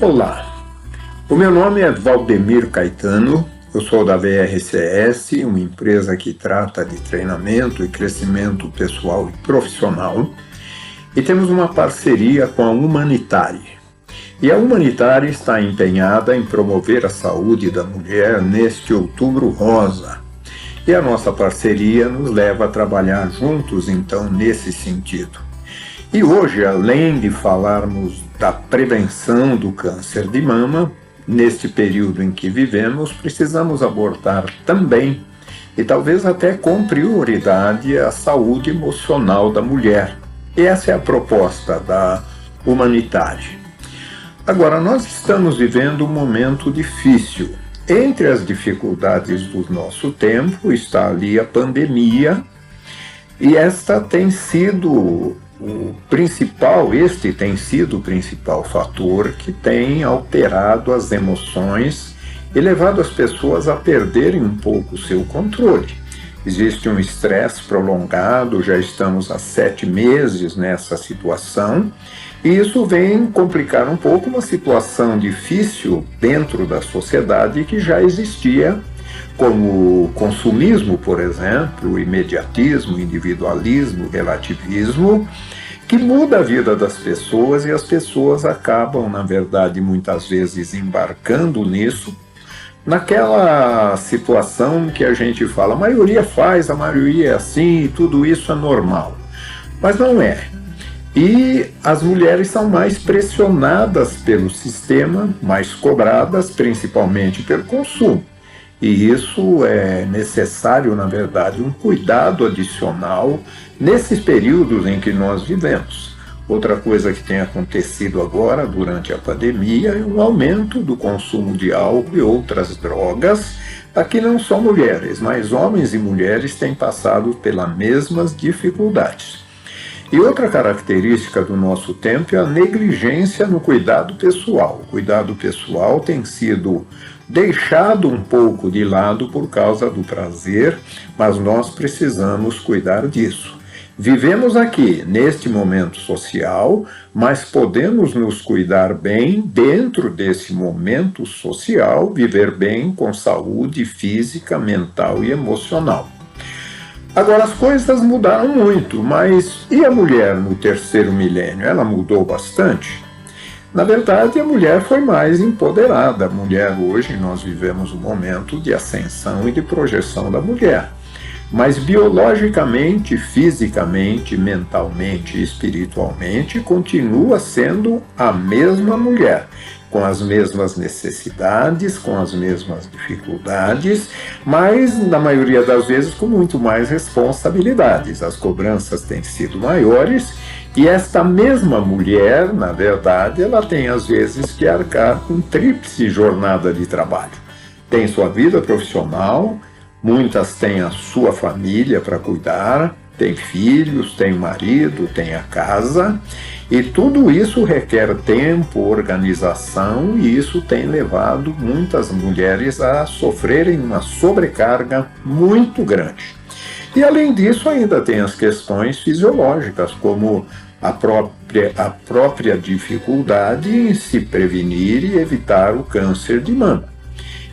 Olá, o meu nome é Valdemiro Caetano, eu sou da VRCS, uma empresa que trata de treinamento e crescimento pessoal e profissional, e temos uma parceria com a Humanitari. E a Humanitari está empenhada em promover a saúde da mulher neste Outubro Rosa. E a nossa parceria nos leva a trabalhar juntos, então, nesse sentido. E hoje, além de falarmos da prevenção do câncer de mama, neste período em que vivemos, precisamos abordar também, e talvez até com prioridade, a saúde emocional da mulher. E essa é a proposta da Humanitari. Agora, nós estamos vivendo um momento difícil. Entre as dificuldades do nosso tempo está ali a pandemia, e esta tem sido este tem sido o principal fator que tem alterado as emoções e levado as pessoas a perderem um pouco o seu controle. Existe um estresse prolongado, já estamos há 7 meses nessa situação, e isso vem complicar um pouco uma situação difícil dentro da sociedade que já existia, como o consumismo, por exemplo, o imediatismo, o individualismo, o relativismo, que muda a vida das pessoas, e as pessoas acabam, na verdade, muitas vezes embarcando nisso, naquela situação que a gente fala, a maioria faz, a maioria é assim, e tudo isso é normal. Mas não é. E as mulheres são mais pressionadas pelo sistema, mais cobradas, principalmente pelo consumo. E isso é necessário, na verdade, um cuidado adicional nesses períodos em que nós vivemos. Outra coisa que tem acontecido agora, durante a pandemia, é um aumento do consumo de álcool e outras drogas. Aqui não só mulheres, mas homens e mulheres têm passado pelas mesmas dificuldades. E outra característica do nosso tempo é a negligência no cuidado pessoal. O cuidado pessoal tem sido deixado um pouco de lado por causa do prazer, mas nós precisamos cuidar disso. Vivemos aqui, neste momento social, mas podemos nos cuidar bem dentro desse momento social, viver bem com saúde física, mental e emocional. Agora, as coisas mudaram muito, mas e a mulher no terceiro milênio? Ela mudou bastante? Na verdade, a mulher foi mais empoderada. A mulher, hoje, nós vivemos um momento de ascensão e de projeção da mulher. Mas biologicamente, fisicamente, mentalmente e espiritualmente, continua sendo a mesma mulher, com as mesmas necessidades, com as mesmas dificuldades, mas, na maioria das vezes, com muito mais responsabilidades. As cobranças têm sido maiores, e esta mesma mulher, na verdade, ela tem às vezes que arcar com tríplice jornada de trabalho. Tem sua vida profissional, muitas têm a sua família para cuidar, tem filhos, tem marido, tem a casa, e tudo isso requer tempo, organização, e isso tem levado muitas mulheres a sofrerem uma sobrecarga muito grande. E além disso, ainda tem as questões fisiológicas, como a própria dificuldade em se prevenir e evitar o câncer de mama.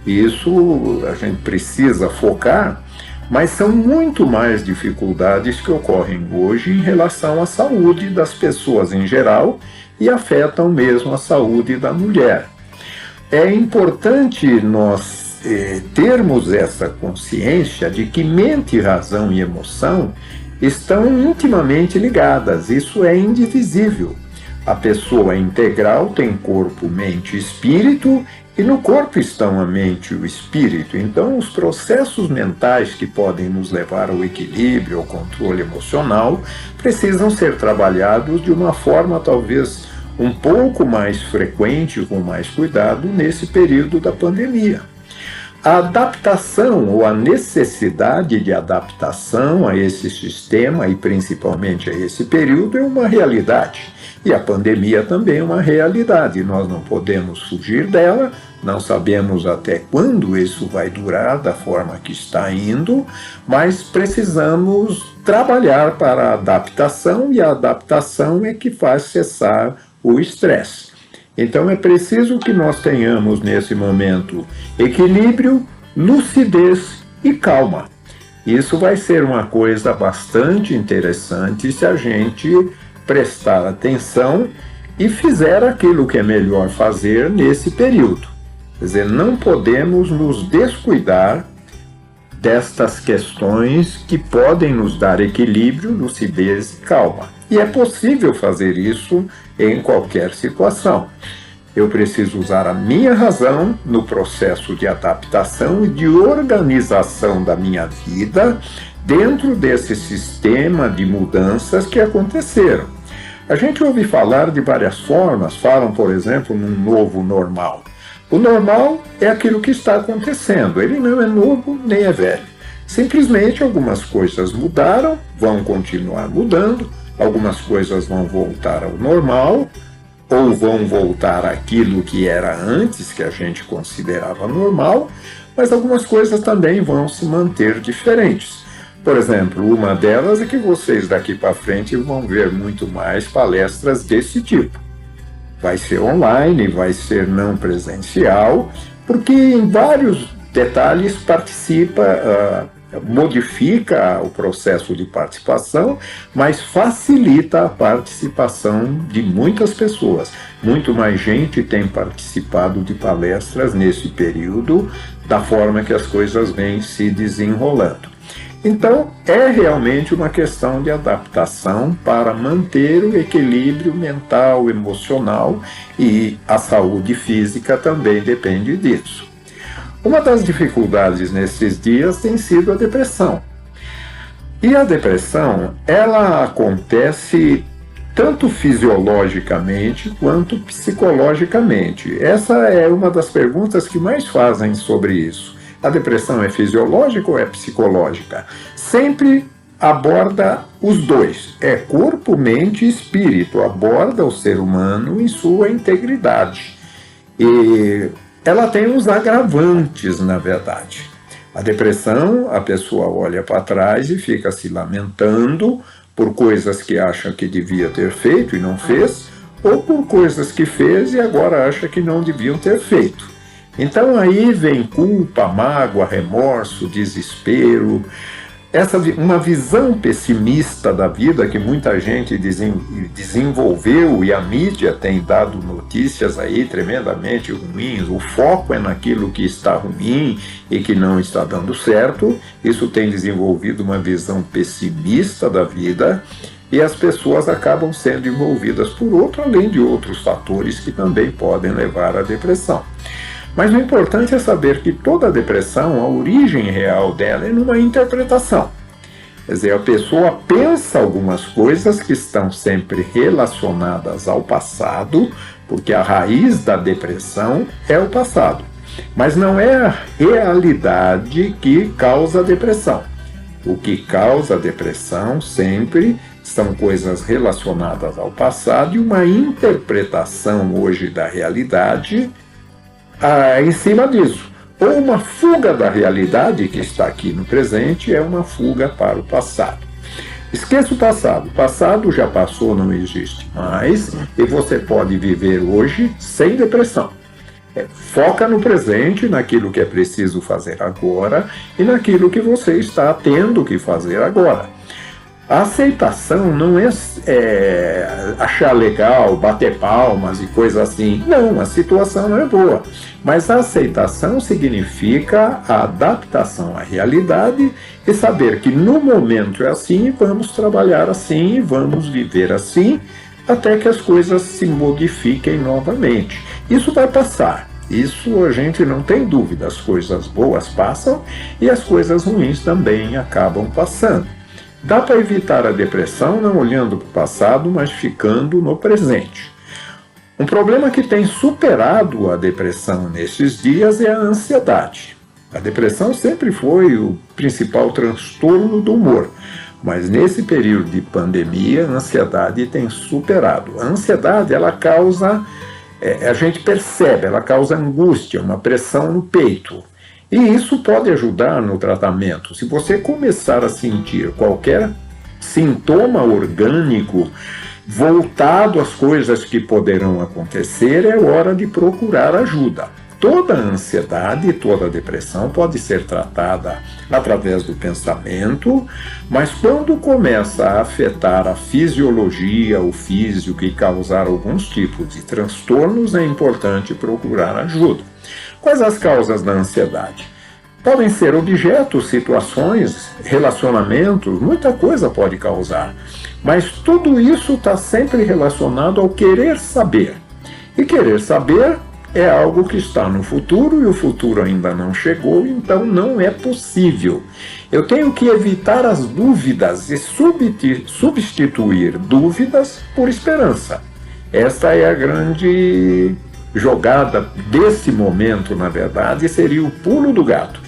Isso a gente precisa focar, mas são muito mais dificuldades que ocorrem hoje em relação à saúde das pessoas em geral e afetam mesmo a saúde da mulher. É importante nós termos essa consciência de que mente, razão e emoção estão intimamente ligadas, isso é indivisível. A pessoa integral tem corpo, mente e espírito, e no corpo estão a mente e o espírito. Então, os processos mentais que podem nos levar ao equilíbrio, ao controle emocional, precisam ser trabalhados de uma forma talvez um pouco mais frequente, com mais cuidado, nesse período da pandemia. A adaptação ou a necessidade de adaptação a esse sistema e principalmente a esse período é uma realidade. E a pandemia também é uma realidade. Nós não podemos fugir dela, não sabemos até quando isso vai durar da forma que está indo, mas precisamos trabalhar para a adaptação, e a adaptação é que faz cessar o estresse. Então é preciso que nós tenhamos nesse momento equilíbrio, lucidez e calma. Isso vai ser uma coisa bastante interessante se a gente prestar atenção e fizer aquilo que é melhor fazer nesse período. Quer dizer, não podemos nos descuidar destas questões que podem nos dar equilíbrio, lucidez e calma. E é possível fazer isso em qualquer situação. Eu preciso usar a minha razão no processo de adaptação e de organização da minha vida dentro desse sistema de mudanças que aconteceram. A gente ouve falar de várias formas, falam, por exemplo, num novo normal. O normal é aquilo que está acontecendo, ele não é novo nem é velho. Simplesmente algumas coisas mudaram, vão continuar mudando, algumas coisas vão voltar ao normal, ou vão voltar àquilo que era antes, que a gente considerava normal, mas algumas coisas também vão se manter diferentes. Por exemplo, uma delas é que vocês daqui para frente vão ver muito mais palestras desse tipo. Vai ser online, vai ser não presencial, porque em vários detalhes participa, modifica o processo de participação, mas facilita a participação de muitas pessoas. Muito mais gente tem participado de palestras nesse período, da forma que as coisas vêm se desenrolando. Então, é realmente uma questão de adaptação para manter o equilíbrio mental, emocional, e a saúde física também depende disso. Uma das dificuldades nesses dias tem sido a depressão. E a depressão, ela acontece tanto fisiologicamente quanto psicologicamente. Essa é uma das perguntas que mais fazem sobre isso. A depressão é fisiológica ou é psicológica? Sempre aborda os dois. É corpo, mente e espírito. Aborda o ser humano em sua integridade. E ela tem uns agravantes, na verdade. A depressão, a pessoa olha para trás e fica se lamentando por coisas que acha que devia ter feito e não fez, ou por coisas que fez e agora acha que não deviam ter feito. Então aí vem culpa, mágoa, remorso, desespero, uma visão pessimista da vida que muita gente desenvolveu, e a mídia tem dado notícias aí tremendamente ruins. O foco é naquilo que está ruim e que não está dando certo. Isso tem desenvolvido uma visão pessimista da vida e as pessoas acabam sendo envolvidas por outro, além de outros fatores que também podem levar à depressão. Mas o importante é saber que toda depressão, a origem real dela é numa interpretação. Quer dizer, a pessoa pensa algumas coisas que estão sempre relacionadas ao passado, porque a raiz da depressão é o passado. Mas não é a realidade que causa a depressão. O que causa a depressão sempre são coisas relacionadas ao passado e uma interpretação hoje da realidade em cima disso. Ou uma fuga da realidade que está aqui no presente é uma fuga para o passado. Esqueça o passado. O passado já passou, não existe mais, e você pode viver hoje sem depressão. Foca no presente, naquilo que é preciso fazer agora e naquilo que você está tendo que fazer agora. A aceitação não é achar legal, bater palmas e coisa assim. Não, a situação não é boa. Mas a aceitação significa a adaptação à realidade e saber que no momento é assim, vamos trabalhar assim, vamos viver assim, até que as coisas se modifiquem novamente. Isso vai passar. Isso a gente não tem dúvida. As coisas boas passam e as coisas ruins também acabam passando. Dá para evitar a depressão não olhando para o passado, mas ficando no presente. Um problema que tem superado a depressão nesses dias é a ansiedade. A depressão sempre foi o principal transtorno do humor, mas nesse período de pandemia, a ansiedade tem superado. A ansiedade, ela causa, a gente percebe, ela causa angústia, uma pressão no peito. E isso pode ajudar no tratamento. Se você começar a sentir qualquer sintoma orgânico voltado às coisas que poderão acontecer, é hora de procurar ajuda. Toda ansiedade e toda depressão pode ser tratada através do pensamento, mas quando começa a afetar a fisiologia, o físico e causar alguns tipos de transtornos, é importante procurar ajuda. Quais as causas da ansiedade? Podem ser objetos, situações, relacionamentos, muita coisa pode causar. Mas tudo isso está sempre relacionado ao querer saber. E querer saber é algo que está no futuro e o futuro ainda não chegou, então não é possível. Eu tenho que evitar as dúvidas e substituir dúvidas por esperança. Esta é a grande jogada desse momento, na verdade, seria o pulo do gato.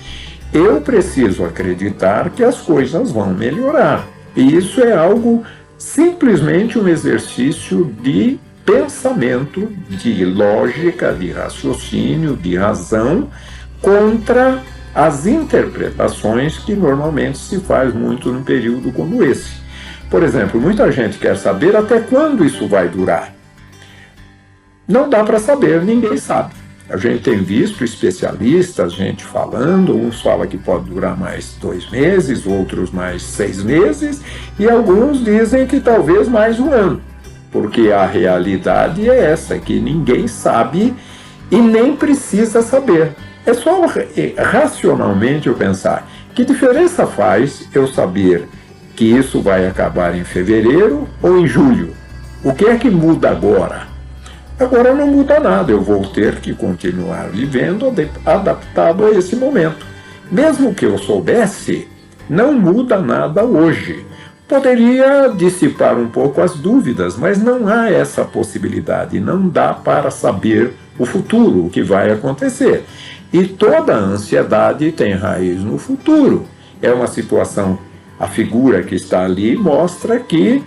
Eu preciso acreditar que as coisas vão melhorar. E isso é algo simplesmente um exercício de pensamento, de lógica, de raciocínio, de razão, contra as interpretações que normalmente se faz muito num período como esse. Por exemplo, muita gente quer saber até quando isso vai durar. Não dá para saber, ninguém sabe. A gente tem visto especialistas, gente falando, uns falam que pode durar mais 2 meses, outros mais 6 meses, e alguns dizem que talvez mais 1 ano. Porque a realidade é essa, que ninguém sabe e nem precisa saber. É só racionalmente eu pensar, que diferença faz eu saber que isso vai acabar em fevereiro ou em julho? O que é que muda agora? Agora não muda nada, eu vou ter que continuar vivendo adaptado a esse momento. Mesmo que eu soubesse, não muda nada hoje. Poderia dissipar um pouco as dúvidas, mas não há essa possibilidade, não dá para saber o futuro, o que vai acontecer. E toda a ansiedade tem raiz no futuro. É uma situação, a figura que está ali mostra que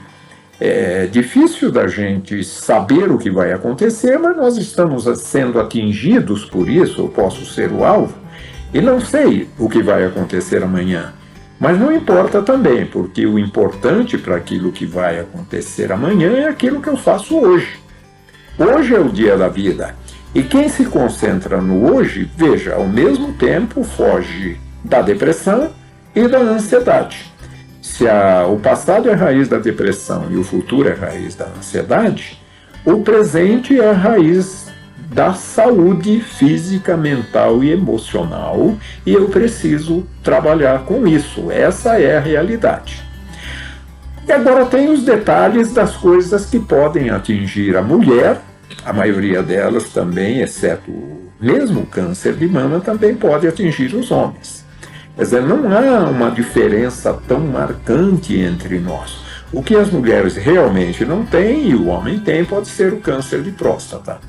é difícil da gente saber o que vai acontecer, mas nós estamos sendo atingidos por isso, eu posso ser o alvo, e não sei o que vai acontecer amanhã. Mas não importa também, porque o importante para aquilo que vai acontecer amanhã é aquilo que eu faço hoje. Hoje é o dia da vida. E quem se concentra no hoje, veja, ao mesmo tempo foge da depressão e da ansiedade. Se o passado é a raiz da depressão e o futuro é a raiz da ansiedade, o presente é a raiz da saúde física, mental e emocional, e eu preciso trabalhar com isso. Essa é a realidade. E agora tem os detalhes das coisas que podem atingir a mulher, a maioria delas também, exceto mesmo o câncer de mama, também pode atingir os homens. Quer dizer, não há uma diferença tão marcante entre nós. O que as mulheres realmente não têm e o homem tem pode ser o câncer de próstata.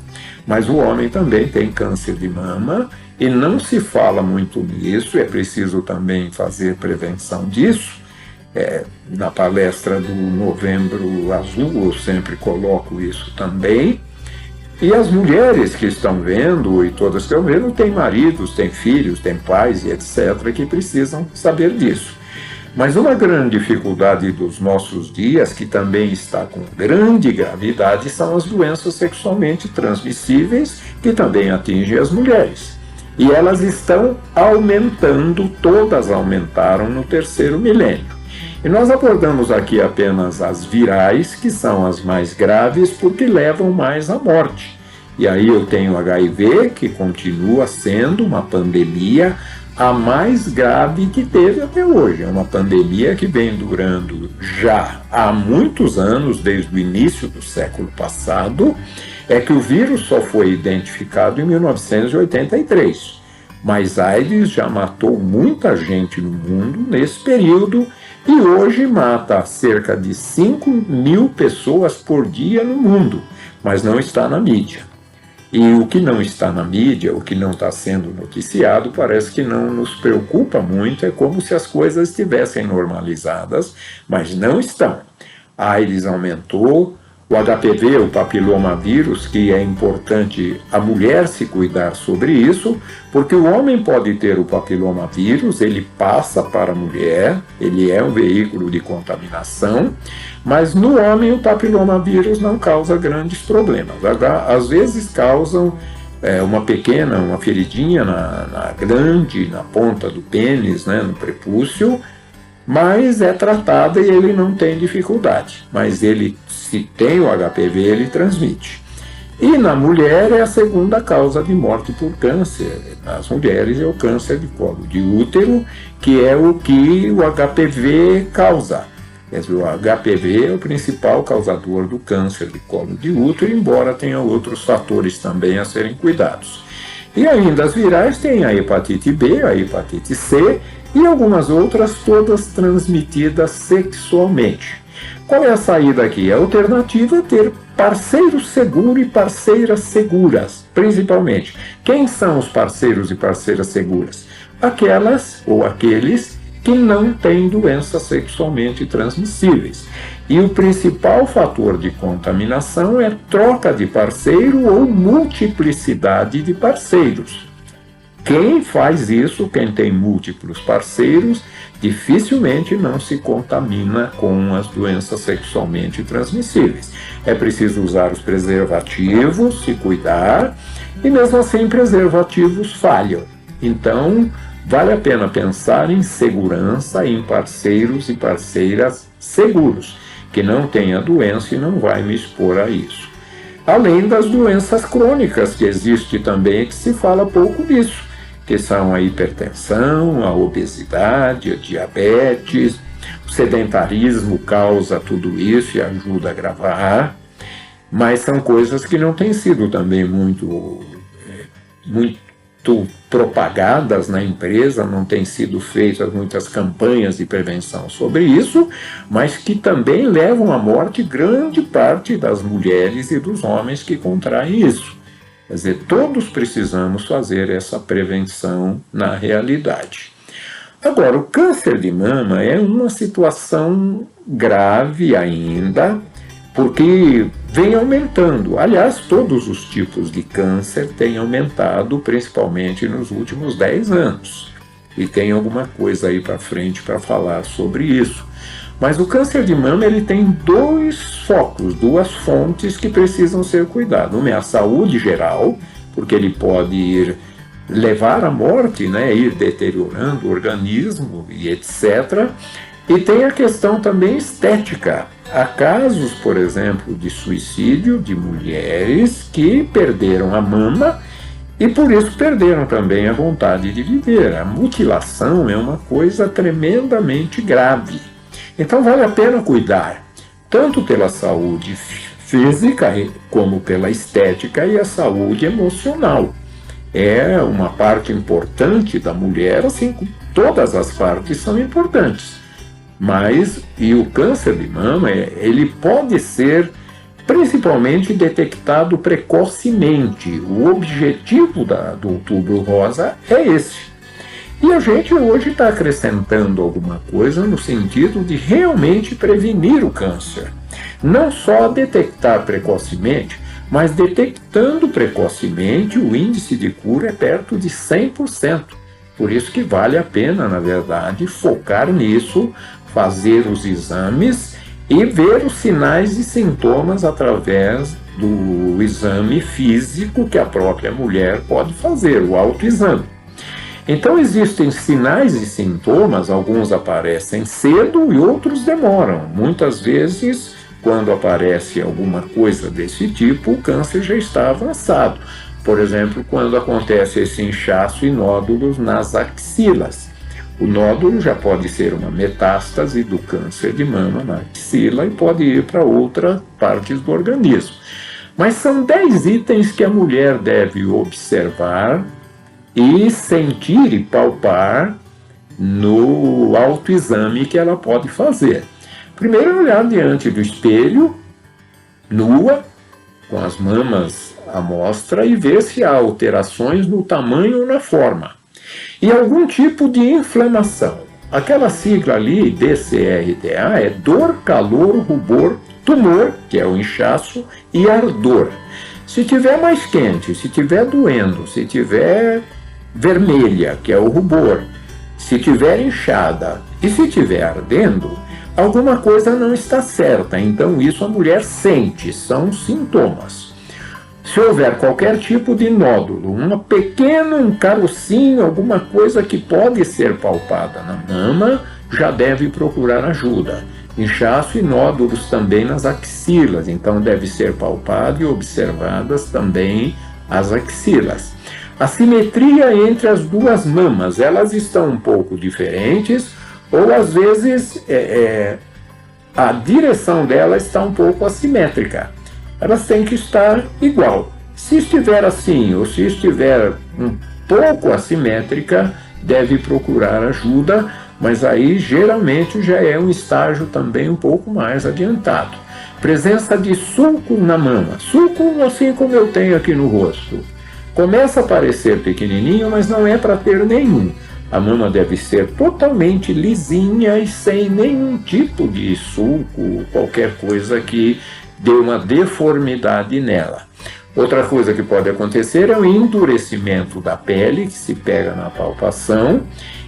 Mas o homem também tem câncer de mama e não se fala muito nisso, é preciso também fazer prevenção disso. Na palestra do Novembro Azul eu sempre coloco isso também. E as mulheres que estão vendo, e todas que estão vendo, têm maridos, têm filhos, têm pais e etc., que precisam saber disso. Mas uma grande dificuldade dos nossos dias, que também está com grande gravidade, são as doenças sexualmente transmissíveis, que também atingem as mulheres. E elas estão aumentando, todas aumentaram no 3º milênio. E nós abordamos aqui apenas as virais, que são as mais graves, porque levam mais à morte. E aí eu tenho HIV, que continua sendo uma pandemia, a mais grave que teve até hoje. É uma pandemia que vem durando já há muitos anos, desde o início do século passado. É que o vírus só foi identificado em 1983. Mas AIDS já matou muita gente no mundo nesse período, e hoje mata cerca de 5.000 pessoas por dia no mundo, mas não está na mídia. E o que não está na mídia, o que não está sendo noticiado, parece que não nos preocupa muito, é como se as coisas estivessem normalizadas, mas não estão. A AIDS aumentou, o HPV, o papilomavírus, que é importante a mulher se cuidar sobre isso, porque o homem pode ter o papilomavírus, ele passa para a mulher, ele é um veículo de contaminação, mas no homem o papilomavírus não causa grandes problemas. Às vezes causam uma feridinha na glande, na ponta do pênis, né, no prepúcio, mas é tratada e ele não tem dificuldade. Mas ele, se tem o HPV, ele transmite. E na mulher é a segunda causa de morte por câncer. Nas mulheres é o câncer de colo de útero, que é o que o HPV causa. Quer dizer, o HPV é o principal causador do câncer de colo de útero, embora tenha outros fatores também a serem cuidados. E ainda as virais têm a hepatite B, a hepatite C e algumas outras, todas transmitidas sexualmente. Qual é a saída aqui? A alternativa é ter parceiro seguro e parceiras seguras, principalmente. Quem são os parceiros e parceiras seguras? Aquelas ou aqueles que não têm doenças sexualmente transmissíveis. E o principal fator de contaminação é troca de parceiro ou multiplicidade de parceiros. Quem faz isso, quem tem múltiplos parceiros, dificilmente não se contamina com as doenças sexualmente transmissíveis. É preciso usar os preservativos, se cuidar, e mesmo assim preservativos falham. Então, vale a pena pensar em segurança, em parceiros e parceiras seguros, que não tenha doença e não vai me expor a isso. Além das doenças crônicas que existe também, que se fala pouco disso, que são a hipertensão, a obesidade, a diabetes. O sedentarismo causa tudo isso e ajuda a agravar, mas são coisas que não têm sido também muito propagadas na empresa, não têm sido feitas muitas campanhas de prevenção sobre isso, mas que também levam à morte grande parte das mulheres e dos homens que contraem isso. Quer dizer, todos precisamos fazer essa prevenção na realidade. Agora, o câncer de mama é uma situação grave ainda, porque vem aumentando. Aliás, todos os tipos de câncer têm aumentado, principalmente nos últimos 10 anos. E tem alguma coisa aí para frente para falar sobre isso. Mas o câncer de mama ele tem dois focos, duas fontes que precisam ser cuidadas. Uma é a saúde geral, porque ele pode levar à morte, né, ir deteriorando o organismo e etc. E tem a questão também estética. Há casos, por exemplo, de suicídio de mulheres que perderam a mama e por isso perderam também a vontade de viver. A mutilação é uma coisa tremendamente grave. Então vale a pena cuidar, tanto pela saúde física como pela estética e a saúde emocional. É uma parte importante da mulher, assim como todas as partes são importantes. Mas, e o câncer de mama, ele pode ser principalmente detectado precocemente. O objetivo do Outubro Rosa é esse. E a gente hoje está acrescentando alguma coisa no sentido de realmente prevenir o câncer. Não só detectar precocemente, mas detectando precocemente o índice de cura é perto de 100%. Por isso que vale a pena, na verdade, focar nisso, fazer os exames e ver os sinais e sintomas através do exame físico que a própria mulher pode fazer, o autoexame. Então existem sinais e sintomas, alguns aparecem cedo e outros demoram. Muitas vezes, quando aparece alguma coisa desse tipo, o câncer já está avançado. Por exemplo, quando acontece esse inchaço e nódulos nas axilas. O nódulo já pode ser uma metástase do câncer de mama na axila e pode ir para outras partes do organismo. Mas são 10 itens que a mulher deve observar e sentir e palpar no autoexame que ela pode fazer. Primeiro, olhar diante do espelho, nua, com as mamas à mostra, e ver se há alterações no tamanho ou na forma. E algum tipo de inflamação. Aquela sigla ali, DCRTA, é dor, calor, rubor, tumor, que é o inchaço, e ardor. Se tiver mais quente, se tiver doendo, se tiver vermelha, que é o rubor, se tiver inchada e se tiver ardendo, alguma coisa não está certa. Então isso a mulher sente, são sintomas. Se houver qualquer tipo de nódulo, um carocinho, alguma coisa que pode ser palpada na mama, já deve procurar ajuda. Inchaço e nódulos também nas axilas, então deve ser palpado e observadas também as axilas. A simetria entre as duas mamas, elas estão um pouco diferentes, ou às vezes a direção dela está um pouco assimétrica. Elas têm que estar igual. Se estiver assim, ou se estiver um pouco assimétrica, deve procurar ajuda, mas aí geralmente já é um estágio também um pouco mais adiantado. Presença de sulco na mama, sulco assim como eu tenho aqui no rosto. Começa a parecer pequenininho, mas não é para ter nenhum. A mama deve ser totalmente lisinha e sem nenhum tipo de sulco, qualquer coisa que dê uma deformidade nela. Outra coisa que pode acontecer é o endurecimento da pele, que se pega na palpação,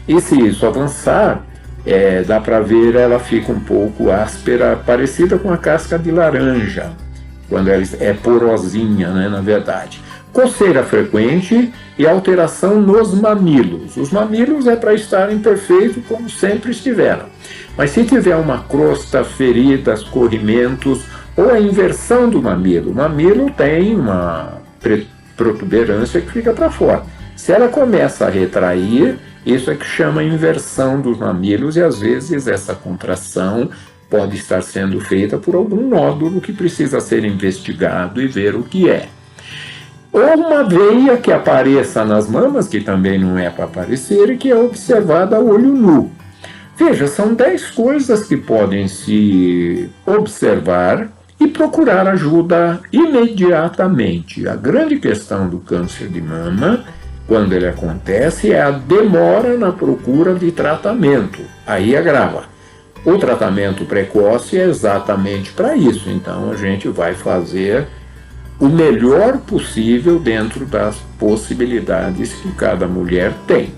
e se isso avançar, dá para ver, ela fica um pouco áspera, parecida com a casca de laranja, quando ela é porosinha, né, na verdade. Coceira frequente e alteração nos mamilos. Os mamilos é para estarem perfeitos como sempre estiveram. Mas se tiver uma crosta, feridas, corrimentos ou a inversão do mamilo, o mamilo tem uma protuberância que fica para fora. Se ela começa a retrair, isso é que chama inversão dos mamilos e às vezes essa contração pode estar sendo feita por algum nódulo que precisa ser investigado e ver o que é. Ou uma veia que apareça nas mamas, que também não é para aparecer, e que é observada a olho nu. Veja, são 10 coisas que podem se observar e procurar ajuda imediatamente. A grande questão do câncer de mama, quando ele acontece, é a demora na procura de tratamento. Aí agrava. O tratamento precoce é exatamente para isso. Então a gente vai fazer o melhor possível dentro das possibilidades que cada mulher tem.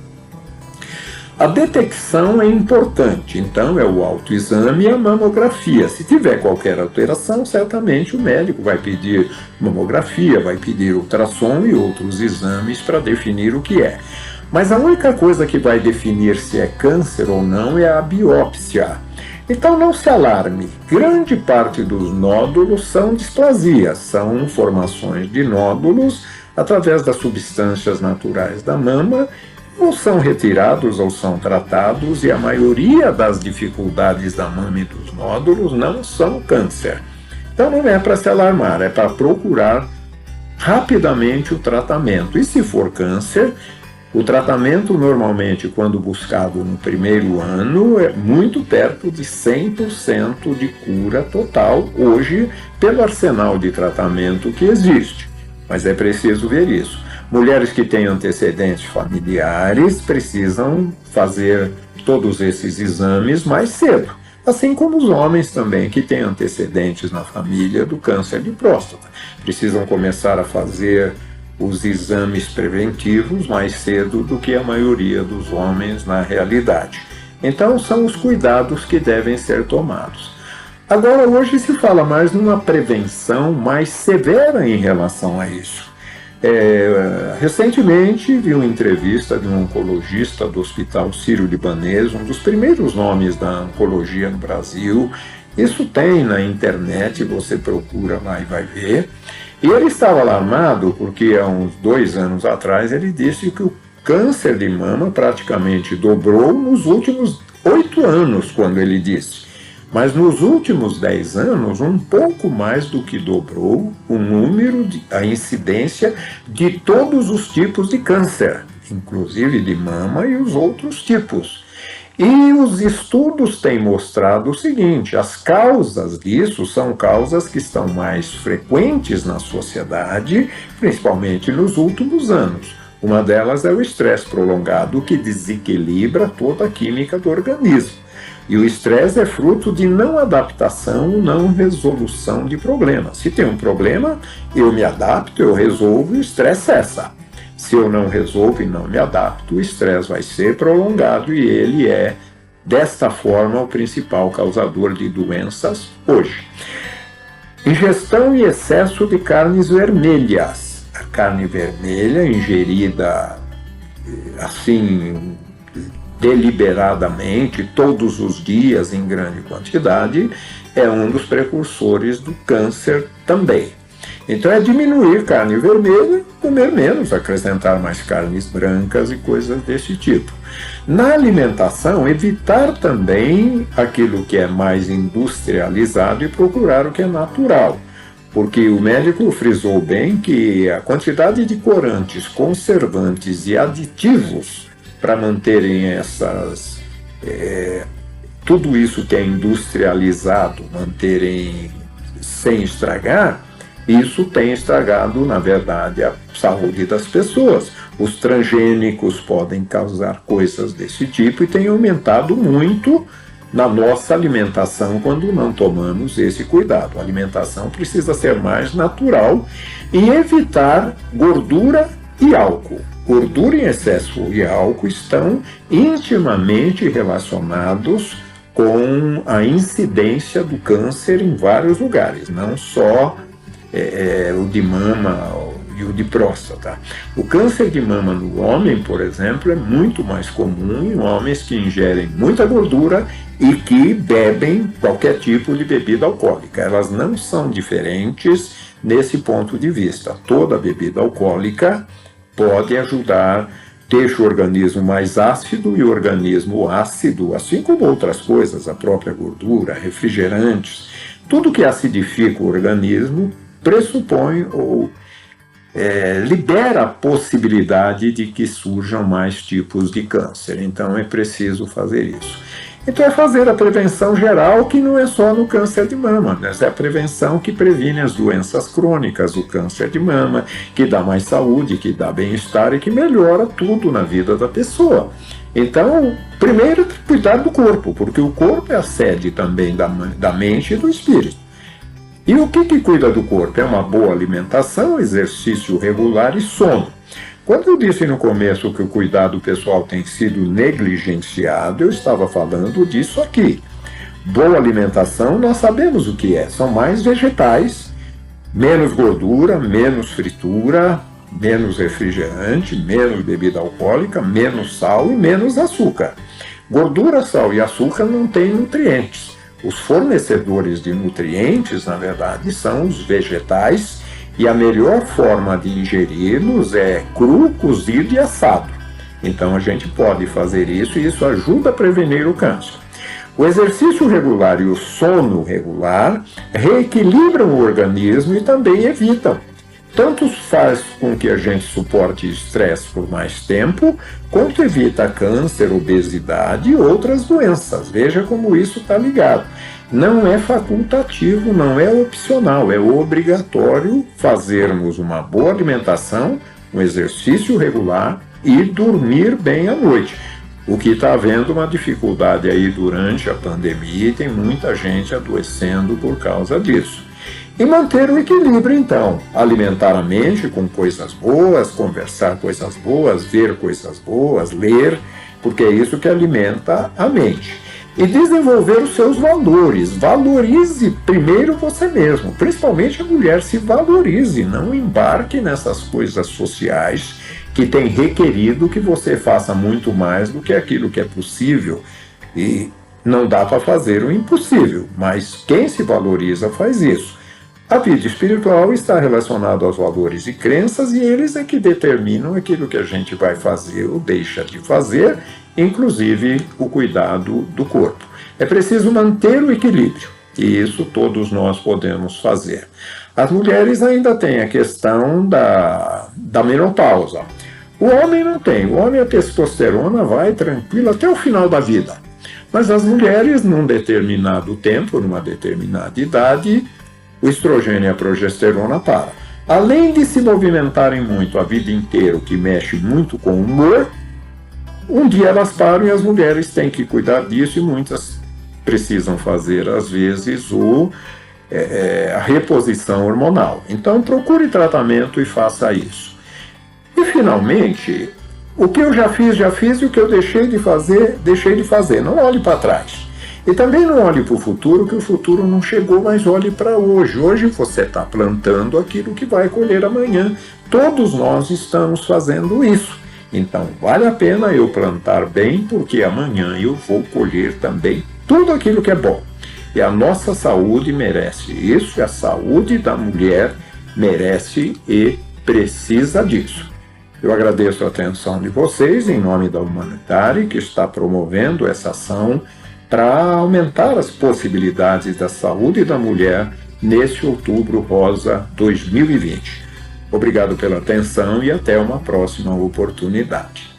A detecção é importante, então é o autoexame e a mamografia. Se tiver qualquer alteração, certamente o médico vai pedir mamografia, vai pedir ultrassom e outros exames para definir o que é. Mas a única coisa que vai definir se é câncer ou não é a biópsia. Então não se alarme, grande parte dos nódulos são displasias, são formações de nódulos através das substâncias naturais da mama, ou são retirados ou são tratados, e a maioria das dificuldades da mama e dos nódulos não são câncer. Então não é para se alarmar, é para procurar rapidamente o tratamento. E se for câncer, o tratamento normalmente, quando buscado no primeiro ano, é muito perto de 100% de cura total, hoje, pelo arsenal de tratamento que existe. Mas é preciso ver isso. Mulheres que têm antecedentes familiares precisam fazer todos esses exames mais cedo, assim como os homens também que têm antecedentes na família do câncer de próstata. Precisam começar a fazer os exames preventivos mais cedo do que a maioria dos homens na realidade. Então são os cuidados que devem ser tomados. Agora hoje se fala mais numa prevenção mais severa em relação a isso. Recentemente vi uma entrevista de um oncologista do Hospital Sírio-Libanês, um dos primeiros nomes da oncologia no Brasil. Isso tem na internet, você procura lá e vai ver. E ele estava alarmado porque há uns 2 anos atrás ele disse que o câncer de mama praticamente dobrou nos últimos 8 anos, quando ele disse. Mas nos últimos 10 anos, um pouco mais do que dobrou o número, a incidência de todos os tipos de câncer, inclusive de mama e os outros tipos. E os estudos têm mostrado o seguinte: as causas disso são causas que estão mais frequentes na sociedade, principalmente nos últimos anos. Uma delas é o estresse prolongado, que desequilibra toda a química do organismo. E o estresse é fruto de não adaptação, não resolução de problemas. Se tem um problema, eu me adapto, eu resolvo e o estresse cessa. Se eu não resolvo e não me adapto, o estresse vai ser prolongado e ele é, desta forma, o principal causador de doenças hoje. Ingestão e excesso de carnes vermelhas. A carne vermelha ingerida assim deliberadamente, todos os dias em grande quantidade, é um dos precursores do câncer também. Então é diminuir carne vermelha, comer menos, acrescentar mais carnes brancas e coisas desse tipo. Na alimentação, evitar também aquilo que é mais industrializado e procurar o que é natural. Porque o médico frisou bem que a quantidade de corantes, conservantes e aditivos para manterem tudo isso que é industrializado, manterem sem estragar, isso tem estragado, na verdade, a saúde das pessoas. Os transgênicos podem causar coisas desse tipo e tem aumentado muito na nossa alimentação quando não tomamos esse cuidado. A alimentação precisa ser mais natural e evitar gordura e álcool. Gordura em excesso e álcool estão intimamente relacionados com a incidência do câncer em vários lugares, não só o de mama e o de próstata. O câncer de mama no homem, por exemplo, é muito mais comum em homens que ingerem muita gordura e que bebem qualquer tipo de bebida alcoólica. Elas não são diferentes nesse ponto de vista. Toda bebida alcoólica pode ajudar, deixa o organismo mais ácido e o organismo ácido, assim como outras coisas, a própria gordura, refrigerantes, tudo que acidifica o organismo pressupõe ou libera a possibilidade de que surjam mais tipos de câncer. Então é preciso fazer isso. Então é fazer a prevenção geral, que não é só no câncer de mama, né? É a prevenção que previne as doenças crônicas, o câncer de mama, que dá mais saúde, que dá bem-estar e que melhora tudo na vida da pessoa. Então, primeiro, cuidar do corpo, porque o corpo é a sede também da mente e do espírito. E o que cuida do corpo? É uma boa alimentação, exercício regular e sono. Quando eu disse no começo que o cuidado pessoal tem sido negligenciado, eu estava falando disso aqui. Boa alimentação, nós sabemos o que é. São mais vegetais, menos gordura, menos fritura, menos refrigerante, menos bebida alcoólica, menos sal e menos açúcar. Gordura, sal e açúcar não têm nutrientes. Os fornecedores de nutrientes, na verdade, são os vegetais, e a melhor forma de ingeri-los é cru, cozido e assado. Então a gente pode fazer isso e isso ajuda a prevenir o câncer. O exercício regular e o sono regular reequilibram o organismo e também evitam. Tanto faz com que a gente suporte estresse por mais tempo, quanto evita câncer, obesidade e outras doenças. Veja como isso está ligado. Não é facultativo, não é opcional, é obrigatório fazermos uma boa alimentação, um exercício regular e dormir bem à noite. O que está havendo uma dificuldade aí durante a pandemia e tem muita gente adoecendo por causa disso. E manter o equilíbrio, então, alimentar a mente com coisas boas, conversar coisas boas, ver coisas boas, ler, porque é isso que alimenta a mente. E desenvolver os seus valores. Valorize primeiro você mesmo, principalmente a mulher, se valorize, não embarque nessas coisas sociais que têm requerido que você faça muito mais do que aquilo que é possível. E não dá para fazer o impossível, mas quem se valoriza faz isso. A vida espiritual está relacionada aos valores e crenças, e eles é que determinam aquilo que a gente vai fazer ou deixa de fazer, inclusive o cuidado do corpo. É preciso manter o equilíbrio, e isso todos nós podemos fazer. As mulheres ainda têm a questão da menopausa. O homem não tem. O homem, a testosterona vai tranquila até o final da vida. Mas as mulheres, num determinado tempo, numa determinada idade, o estrogênio e a progesterona param. Além de se movimentarem muito a vida inteira, o que mexe muito com o humor, um dia elas param e as mulheres têm que cuidar disso, e muitas precisam fazer, às vezes, a reposição hormonal. Então, procure tratamento e faça isso. E, finalmente, o que eu já fiz, e o que eu deixei de fazer. Não olhe para trás. E também não olhe para o futuro, que o futuro não chegou, mas olhe para hoje. Hoje você está plantando aquilo que vai colher amanhã. Todos nós estamos fazendo isso. Então, vale a pena eu plantar bem, porque amanhã eu vou colher também tudo aquilo que é bom. E a nossa saúde merece isso, e a saúde da mulher merece e precisa disso. Eu agradeço a atenção de vocês em nome da Humanitária, que está promovendo essa ação para aumentar as possibilidades da saúde da mulher neste Outubro Rosa 2020. Obrigado pela atenção e até uma próxima oportunidade.